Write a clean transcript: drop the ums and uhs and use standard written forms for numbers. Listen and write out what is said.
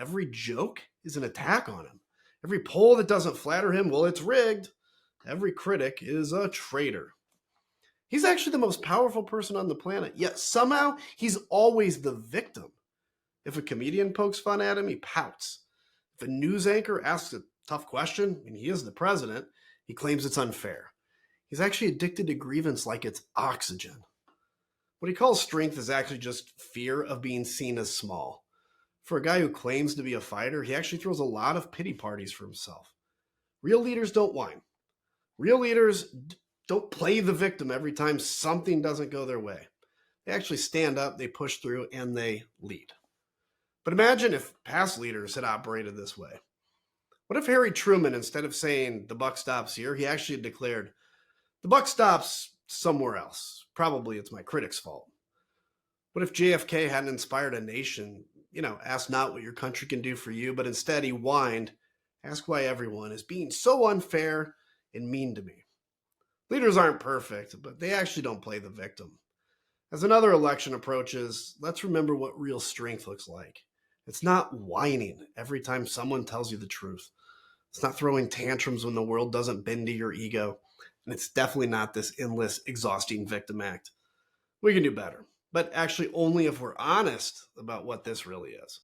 Every joke is an attack on him. Every poll that doesn't flatter him, well, it's rigged. Every critic is a traitor. He's actually the most powerful person on the planet, yet somehow he's always the victim. If a comedian pokes fun at him, he pouts. If a news anchor asks a tough question, and he is the president, he claims it's unfair. He's actually addicted to grievance like it's oxygen. What he calls strength is actually just fear of being seen as small. For a guy who claims to be a fighter, he actually throws a lot of pity parties for himself. Real leaders don't whine. Real leaders don't play the victim every time something doesn't go their way. They actually stand up, they push through, and they lead. But imagine if past leaders had operated this way. What if Harry Truman, instead of saying the buck stops here, he actually declared, the buck stops somewhere else. Probably it's my critics' fault. What if JFK hadn't inspired a nation, ask not what your country can do for you, but instead he whined, ask why everyone is being so unfair and mean to me. Leaders aren't perfect, but they actually don't play the victim. As another election approaches, let's remember what real strength looks like. It's not whining every time someone tells you the truth. It's not throwing tantrums when the world doesn't bend to your ego. And it's definitely not this endless, exhausting victim act. We can do better, but actually only if we're honest about what this really is.